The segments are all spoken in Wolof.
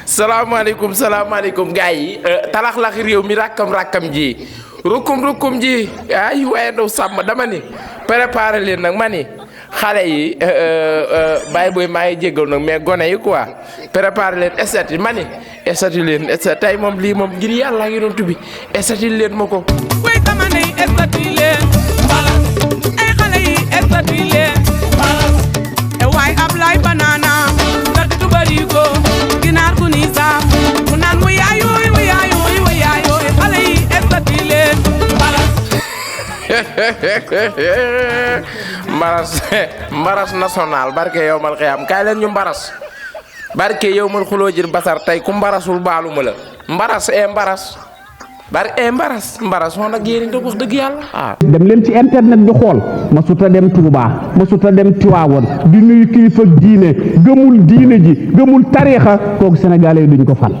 salaamaaleykum gars yi talax-lax réew mi rakkam ji rukkum ji ay waaye ndaw sàmm dama ni préparé leen nag ma ni xale yi bàyyi booy maa ngi jéggal nag mais gone yi quoi préparé leen estati ma ni estati leen estati tey moom lii moom ngir yàlla ngi doon tubbi estati leen ma ko way dama ne estati leen ay xale yi estati leen waay Ablaye Banana ndax du bari ko ginaar gu ni saaf mu naan mu yaayooy xale yi estati leen mbaras national barke yow mal xiyam kaay leen ñu mbaras barke yow mal xuloo jër basar tey ku mbarasul baalu ma la mbaras woon ak yéen itam wax dëgg yàlla dem leen ci internet bi xool masuta dem Touba masuta dem Tiwaawoon di nuyu kilifa diine gëmul diine ji gëmul tariixa kooku sénégalais yi duñ ko fal.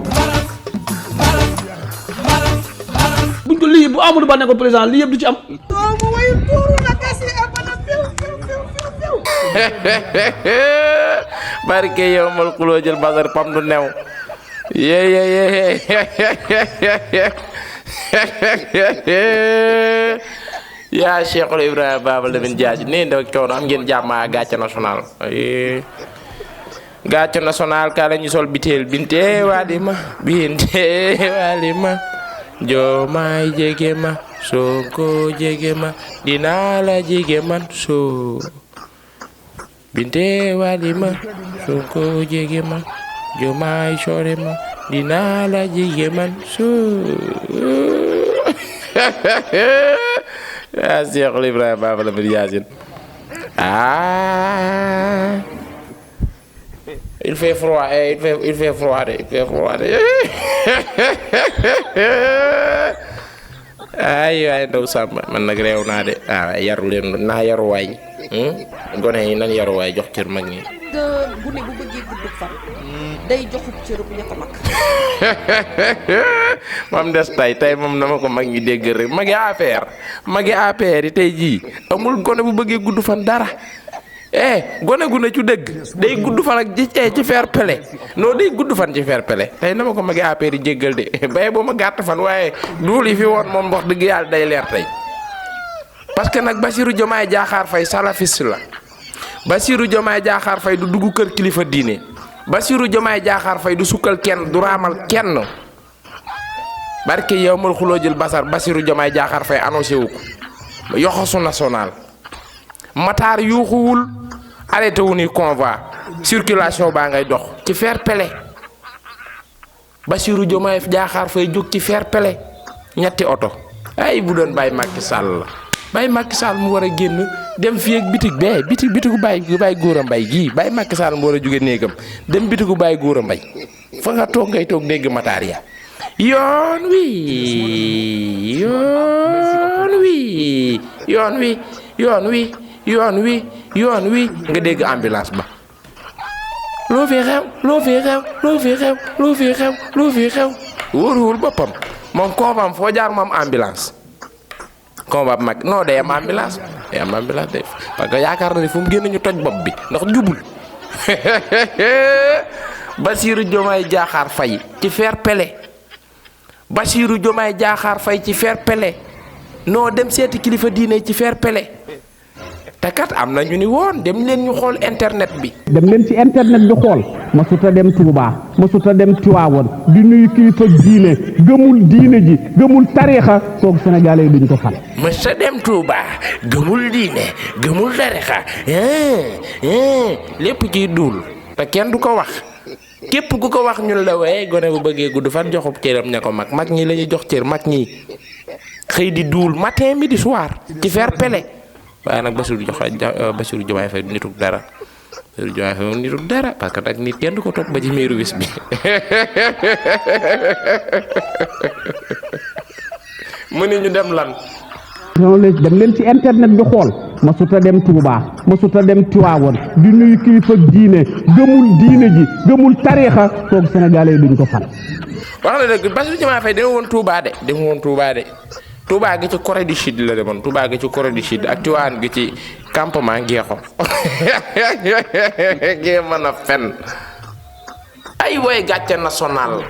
buñ ko lii bu Amadou Ba nekkoon président lii yëpp du ci am. barke yow mal xuloo jël basar pam du new yee yaa Cheikhul Ibrahima Baba Lamine Diagne nii ndaw coono am ngeen jàmmaa gàcce national gàcce national ka la ñu sol biteel binte walima Diomaye jege ma Sonko jege ma dinaa la jege man so binte walima Sonko jege ma Diomaye sore ma dinaa la jege man so yaa Cheikhul Ibrahima Baba Lamine Diagne il fait froid il fait froid de ay waay ndaw sàmm man nag réew naa de yaru leen naa yaru waay gone yi nan yaru waay jox cër mag ñi gune bu bëggee gudd fan day joxub cërub ña ko mag moom des tey moom na ma ko mag ñi dégg rek magi APR yi tey jii amul gone bu bëggee gudd fan dara gone gu ne ci dëgg day gudd fan ak ci fair play non day gudd fan ci fair play tey na ma ko magi APR yi jéggal de bay boo ma gàtt fan waaye duul yi fi woon moom wax dëgg yàlla day leer tey parce que nag Bassirou Diomaye Diakhar Faye salafiste la Bassirou Diomaye Diakhar Faye du dugg kër kilifa diine Bassirou Diomaye Diakhar Faye du sukkal kenn du raamal kenn barke yow mal xuloo jël basar Bassirou Diomaye Diakhar Faye annoncé wu ko yoxosu national Matar yuuxuwul arrêté wu ni convoi circulation baa ngay dox ci fair play Bassirou Diomaye Diakhar Faye jóg ci fair play ñetti oto ay bu doon bàyyi Macky Sall la bàyyi Macky Sall mu war a génn dem fii ak bitigu bàyyi góor a mbay gii bàyyi Macky Sall mu war a jóge néegam dem bitigu bàyyi góor a mbay fa nga toog ngay toog dégg Matar ya yoon wi nga dégg ambulance ba loo fi xew wóoruwul boppam moom koobam foo jaar moom ambulance combat mag non day am ambulance day parce que yaakaar na ni fu mu génn ñu toj bopp bi ndax jubul Bassirou Diomaye Diakhar Faye ci fair play Bassirou Diomaye Diakhar Faye ci fair play non dem seeti kilifa diine ci fair play te kat am na ñu ni woon dem leen ñu xool internet bi. dem leen ci internet bi xool masuta dem Touba masuta dem Tiwaawoon di nuyu kilifa diine gëmul diine ji gëmul tariixa kooku sénégalais yi duñ ko fal. masuta dem Touba gëmul diine gëmul tariixa lépp ciy duul te kenn du ko wax képp ku ko wax ñun la waaye gone bu bëggee gudd fan joxub cëram ña ko mag ñi la ñuy jox cër mag ñi xëy di duul matin midi soir ci fair play waaye nag Bassirou Diomaye Faye nitul dara Bassirou Diomaye Faye nitul dara parce que nag nit kenn du ko topp ba ci meeru wis bi mu ni ñu dem lan dem leen ci internet bi xool masuta dem Touba masuta dem Tiwaawoon di nuyu kilifa diine gëmul diine ji gëmul tariixa kooku sénégalais yi duñ ko fal. wax na dëgg Bassirou Diomaye Faye dama woon Touba de Touba gi ci Corée du Sud la demoon Touba gi ci Corée du Sud ak Tiwaan gi ci campement Ngeexo gee mën a fen ay way gàcce national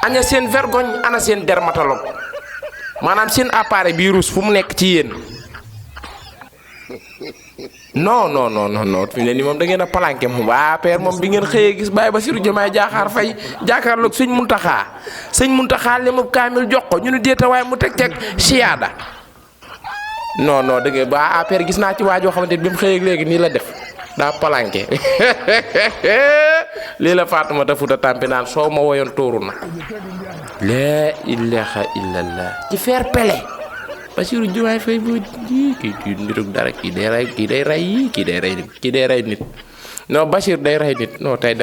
ana seen vergogne ana seen dermatologue maanaam seen appareil bi ruus fu mu nekk ci yéen non fi ne ni moom da ngeen a palanke moom waa père moom bi ngeen xëyee gis Baye Bassirou Diomaye Diakhar Faye jàkkaarloog sëñ Muntaxa li mu kaamil jox ko ñu ne déeta waaye mu teg siyaada non da ngeen ba père gis naa ci waajoo xamante bi mu xëyee léegi nii la def daa palanke lii la Fatoumata Fouta Tampi naan soo ma woyoon tuuru na laa ilaaha illallah ci fair play Bassirou Diomaye Faye boo kii nitug dara kii day rey nit non Bachir day rey nit non tey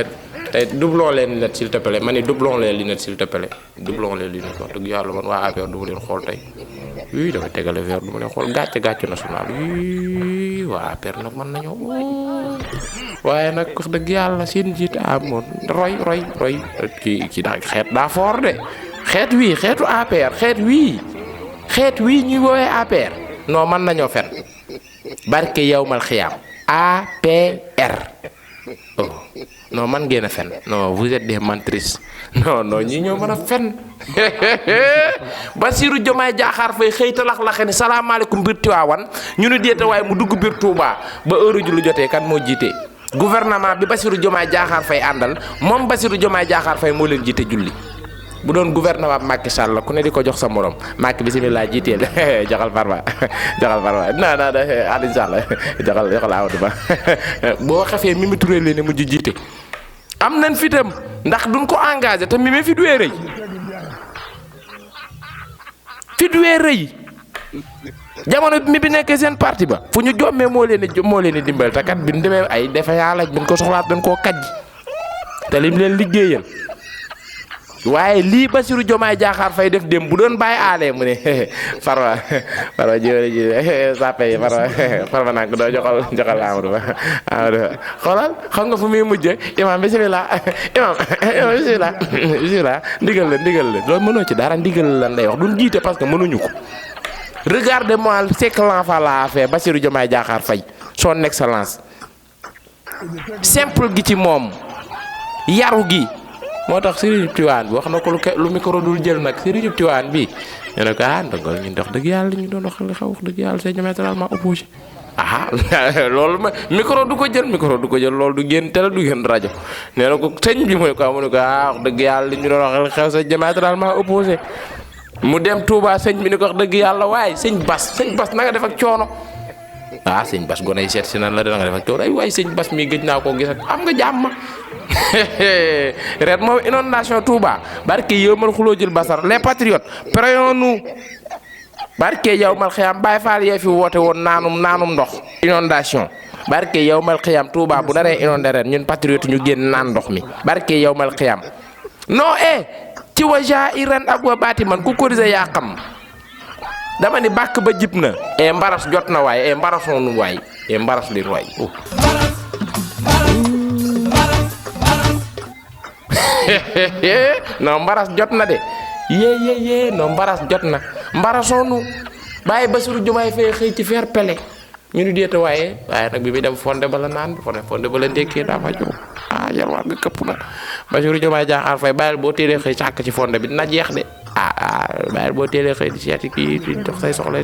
doublon les lunettes s'il te plaît ma ni doublon les lunettes s'il te plaît doublon les lunettes wax dëgg yàlla man waa affaire du ma leen xool tey oui dafay tegale verre du ma leen xool gàcce national oui waa affaire nag mën nañoo waaye nag wax dëgg yàlla seen jiit amoon roy kii daa xeet daa fort de xeetu APR xeet wii ñuy woowee APR non mën nañoo fen barke yawmal xiyaam APR oh non man ngeen a fen non vous êtes des mentrices non ñi ñoo mën a fen Bassirou Diomaye Diakhar Faye xëy talax-laxe ni salaamaaleykum biir Tiwaawan ñu ne déeta waaye mu dugg biir Touba ba heure ju lu jotee kan moo jiite gouvernement bi Bassirou Diomaye Diakhar Faye àndal moom Bassirou Diomaye Diakhar Faye moo leen jiite julli bu doon gouvernement Macky Sall la ku ne di ko jox sa morom Macky bisimilah jiiteel joxal Farba non Aliou Sall joxal Amadou Ba boo xefee Mimi Touré leen mujj jiite am nañ fitam ndax duñ ko engagé te Mimi fi duwee rëy jamono bi mi bi nekkee seen parti ba fu ñu jommee moo leen di dimbal te kat bi ñu demee ay defe yàlla bi ñu ko soxlaat dañ koo kajj te lim leen liggéeyal waaye lii Bassirou Diomaye Diakhar Faye def dem bu doon bàyyi aalee mu ne farwa ji sape yi farwa nag doo joxal Amadou Ba xoolal xam nga fu muy mujjee imam bismillah ndigal la loolu mënoo ci dara ndigal la lay wax duñ jiite parce que mënuñu ko regardez-moi c'est que l'enfant l'a fait Bassirou Diomaye Diakhar Faye son excellence simple gi ci moom yaru gi moo tax Serigne Tiwaan bi wax na ko lu micro dul jël nag Serigne Tiwaan bi ñu ne ko ndogal ñu dox dëgg yàlla ñu doon wax li xaw wax dëgg yàlla c'est diamétralement opposé loolu ma micro du ko jël loolu du génn télé du génn rajo nee na ko sëñ bi mooy ko mu ne ko wax dëgg yàlla li ñu doon wax li xew c'est diamétralement opposé mu dem Touba sëñ bi ni ko wax dëgg yàlla waaye sëñ Bas na nga def ak coono sëñ Bas gone yi seet si nan la da nga def ak coono ay waaye sëñ Bas mii gëj naa koo gis ak am nga jàmm ret moom inondation Touba barke yow mal xuloo jël basar les patriotes préons-nous barke yow mal xiyam Baye Fall yee fi woote woon naanum ndox inondation barke yow mal xiyam Touba bu daree inondé ren ñun patriote ñu génn naan ndox mi barke yow mal xiyam non ci wa jairan ak wa baati man ku corisé yaa xam dama ni bàkk ba jib na mbaras jot na waaye mbarasoonu waay mbaras leen waay non mbaras jot na de yee non mbaras jot na mbarasoonu bàyyi Bassirou Diomaye Faye xëy ci fair play ñu ni déeta waaye nag bi muy dem fonde ba la naan fonde ba la ndékkee daa fa jox yalwaat nga këpp na Bassirou Diomaye Diakhar Faye bàyyil boo téelee xëy sàkk ci fonde bi dina jeex de bàyyil boo téelee xëy di seeti kii di dox say soxla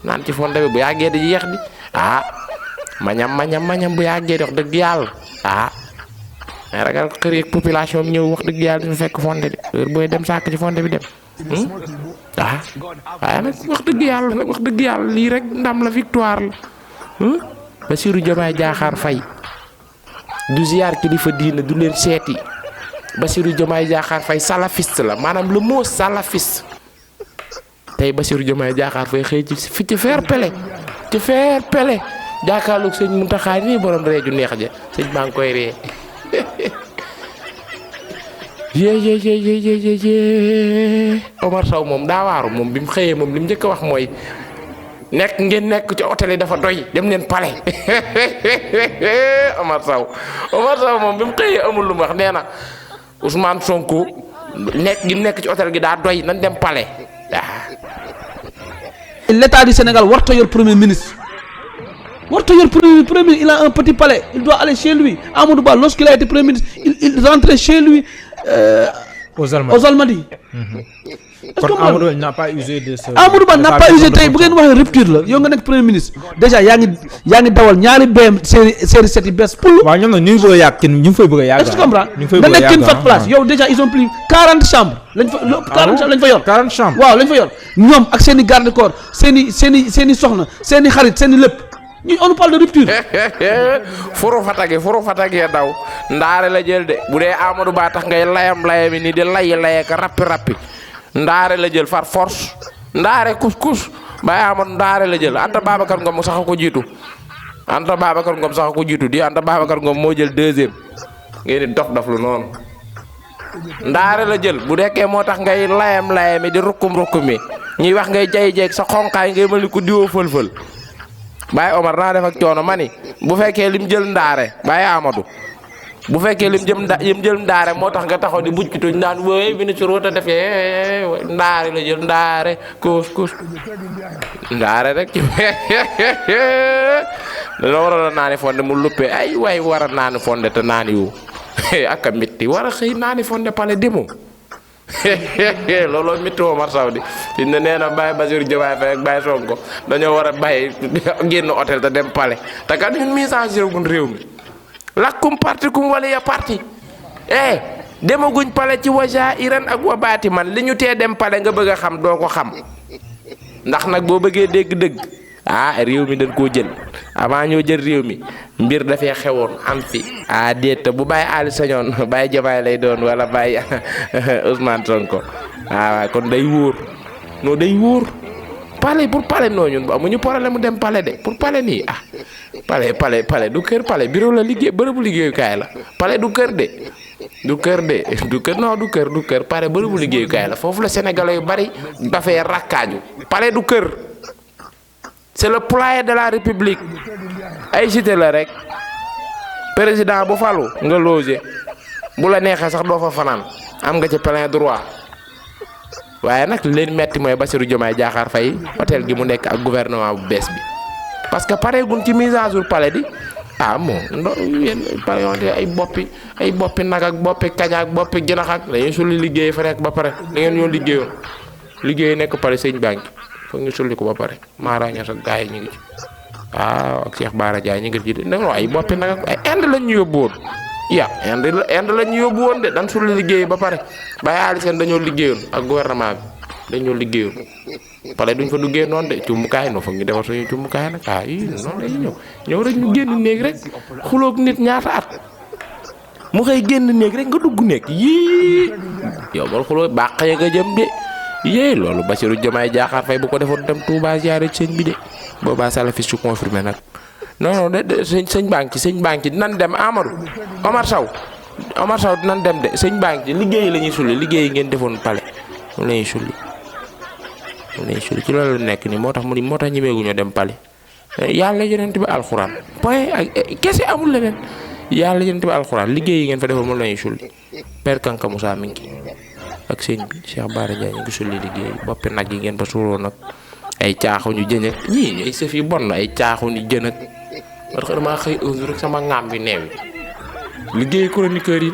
naan ci fonde bi bu yàggee di jeex di mañam bu yàggee di wax dëgg yàlla mais ragal kër yeeg population bi ñëw wax dëgg yàlla dafa fekk fonde de heure booy dem sàkk ci fonde bi dem waaye nag wax dëgg yàlla lii rek ndam la victoire la Bassirou Diomaye Diakhar Faye du ziar kilifa diina du leen seeti Bassirou Diomaye Diakhar Faye salafiste la maanaam le mot salafiste tey Bassirou Diomaye Diakhar Faye xëy ci fair play jàkkaarloog sëñ Muntaxa nii borom reeju neex ja sëñ baa ngi koy ree Omar Sow moom daa waaru moom bi mu xëyee moom li mu njëkk a wax mooy ngeen nekk ci hôtel yi dafa doy dem leen palais Omar Sow moom bi mu xëyee amul lu mu wax nee na Ousmane Sonko nekk ci hôtel gi daa doy nañ dem palais L'état du Sénégal warta yor premier ministre il a un petit palais il doit aller chez lui Amadou Ba lorsqu'il a été premier ministre il rentrait chez lui aux aux Almadies. kon Amadou n'a pas usé de ce. Amadou Ba n'a pas usé tey bu ngeen waxee rupture la yow nga nekk premier ministre déjà yaa ngi dawal ñaari BM série 7 yi bees pour. waaw ñoom nag ñu ngi bëgg a yàgg kenn ñu ngi fay bëgg a yàgg. est-ce que tu comprends ñu ngi fay nga bëgg a nekk yàgg une fat place yow déjà ils ont pris 40 chambres lañ fa 40 chambres lañ fa yor. 40 chambres waaw lañ fa yor ñoom ak seen i garde corps seen i soxna seen i xarit seen i lépp ñu on parle de rupture. furu fatagee daw ndaare la jël de bu dee Amadou Ba tax ngay layami ni di laye ka rappi ndaare la jël far force ndaare kus Baye Amadou ndaare la jël Anta Babacar Ngom sax ko jiitu di Anta Babacar Ngom moo jël deuxième ngeen di dof lu noonu ndaare la jël bu dekkee moo tax ngay layami di rukkum mi ñuy wax ngay jay sa xonqaay ngay mel ni ku diwoo fël Baye Omar naa def ak coono ma ni bu fekkee lim jël ndaare Baye Amadou bu fekkee lim jël ndaare moo tax nga taxaw di buj tuñ naan wooy ministre wota defee ndaare la jël ndaare kus ndaare rek dañoo waroon a naani fonde mu luppee ay waay war a naani fonde te naani wu ak a mitti war a xëy naani fonde pale demo looloo mitti Omar Sow di fi ne nee na Baye Bassirou Diomaye Faye ak Baye Sonko dañoo war a bàyyi génn hôtel te dem pale te kat ñun mise en jeu gun réew mi lakkum parti kum wala ya parti demaguñ pale ci waja iran ak wa baati man li ñu tee dem pale nga bëgg a xam doo ko xam ndax nag boo bëggee dégg-dëgg réew mi dañ koo jël avant ñoo jël réew mi mbir dafee xewoon am fi déet bu Baye Ali sañoon Baye Diomaye lay doon wala Baye Ousmane Sonko waaw kon day wóor non day wóor pale pour pale noo ñun amuñu problème mu dem pale de pour pale nii pale du kër pale bureau la liggéey bërëbu liggéeyukaay la pale du kër pale bërëbu liggéeyukaay la foofu la sénégalais yu bari dafay rakkaaju pale du kër c'est le poulailler de la république ay cité la rek président bu falu nga loger bu la neexee sax doo fa fanaan am nga ci plein droit waaye nag leen metti mooy Bassirou Diomaye Diakhar Faye hôtel gi mu nekk ak gouvernement bu bees bi parce que pareegun ci mise à jour palais di yéen pare yonte ay boppi nag ak boppi kañ ak boppi jinax ak dañuy sulli liggéey fa nekk ba pare da ngeen ñoo liggéey nekk pare sëñ banque foog ñu sulli ko ba pare Mara Niass ak gars yi ñu ngi ci waaw ak Cheikh Bara Ndiaye ñu ngi ci non ay boppi nag ak ay Inde lañ ñu yóbbu woon Inde lañ ñu yóbbu woon de dan sulli liggéey ba pare Baye Ali Sène dañoo liggéeyoon ak gouvernement bi dañoo liggéeyoon pale duñ fa duggee noonu de cumbukaay no foog ñu defar suñu cumbukaay nag noonu dañuy ñëw rek ñu génn néeg rek xuloog nit ñaata at mu xëy génn néeg rek nga dugg néeg yii yow bal xuloo bàq ya nga jëm de yee loolu Bassirou Diomaye Diakhar Faye bu ko defoon dem Touba ziyaare sëñ bi de boobaa salafis su confirmé nag non de sëñ banque dinañ dem Amadou Omar Sow dinañ dem de sëñ banque liggéey la ñuy sulli liggéey ngeen defoon pale mu la ñuy sulli ci loolu la nekk nii moo tax ñemeeguñoo dem pale yàlla yonent bi alxuraan point ak kese amul leneen yàlla yonent bi alxuraan liggéey yi ngeen fa defoon mu la ñuy sulli Père Kanka Moussa mi ngi ak sëñ bi Cheikh Bara Ndiaye ñu ngi sulli liggéey boppi nag yi ngeen ba suuroo nag ay caaxuñu jën ak ñii ay sëf yi bon na ay caaxuñu jën ak parce que damaa xëy un jour rek sama ŋaam bi neew liggéey chroniqueur yi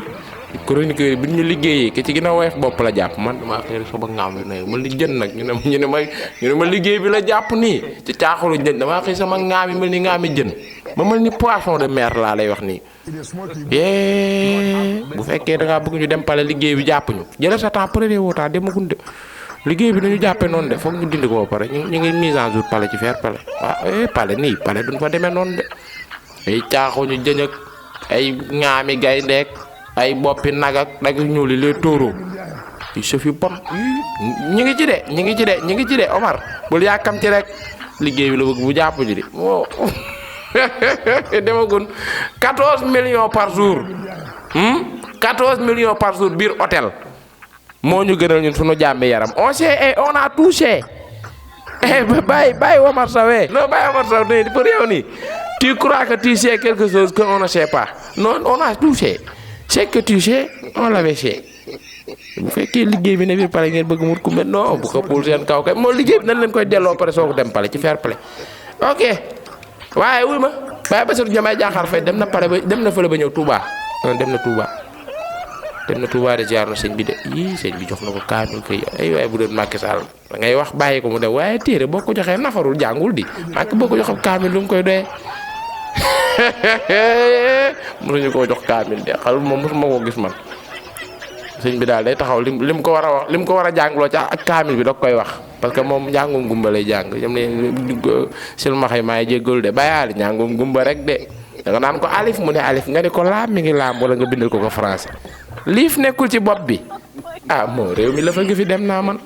bi ñu liggéeyee ki ci gën a woyof bopp la jàpp man damaa xëy rek sama ŋaam bi neew man li jën nag ñu ne ma liggéey bi la jàpp nii ci caaxulu jën damaa xëy sama ŋaam yi mel ni ŋaami jën ma mel ni poisson de mer laa lay wax nii bu fekkee da ngaa bëgg ñu dem pale liggéey bi jàpp ñu jëlal sa temps prenez votre temps demagun de liggéey bi nañu jàppee noonu de foog ñu dindi ko ba pare ñu ngi mise en jour pale ci faire pale waaw pale nii pale duñ fa demee noonu de ay caaxuñu jën ak ay ŋaami gayndeek ay boppi nag ak dag ñuuli les taureaux yu sëf yu bon ñu ngi ci de Omar bul yàkkam ci rek liggéey bi la bëgg bu jàpp ñu di moo demagun 14 millions par jour 14 millions par jour biir hôtel moo ñu gënal ñun suñu jàmmi yaram on sait et on a touché bàyyi Omar Sow non bàyyi Omar Sow nii pour yow nii tu crois que tu sais quelque chose que on ne sait pas non on a touché c'est que tu sais on l'avait fait bu fekkee liggéey bi ne biir pare ngeen bëgg mut ku mel non bu ko puul seen kaw kay moo liggéey bi nañ leen koy delloo pare soo ko dem pale ci fair play ok waaye wuy ma Baye Bassirou Diomaye Diakhar Faye dem na pare ba dem na fële ba ñëw Touba dem na Touba dem na Touba de ziar na sëñ bi de yii sëñ bi jox na ko kaamil kay ay waaye bu doon Macky Sall da ngay wax bàyyi ko mu dem waaye téere boo ko joxee nafarul jàngul di Macky boo ko joxee kaamil lu mu koy doyee mënuñu koo jox kaamil de xal moom mosuma koo gis man sëñ bi daal day taxaw lim ko war a wax lim ko war a jàngloo ca ak kaamil bi da koy wax parce que moom njàngum gumba lay jàng ñoom ne silmaxay maay jéggalu de bàyyaali njàngum gumba rek de da nga naan ko alif mu ne alif nga ne ko laam mi ngi laam wala nga bindal ko ko français liif nekkul ci bopp bi ah moo réew mi la fa fi dem naa man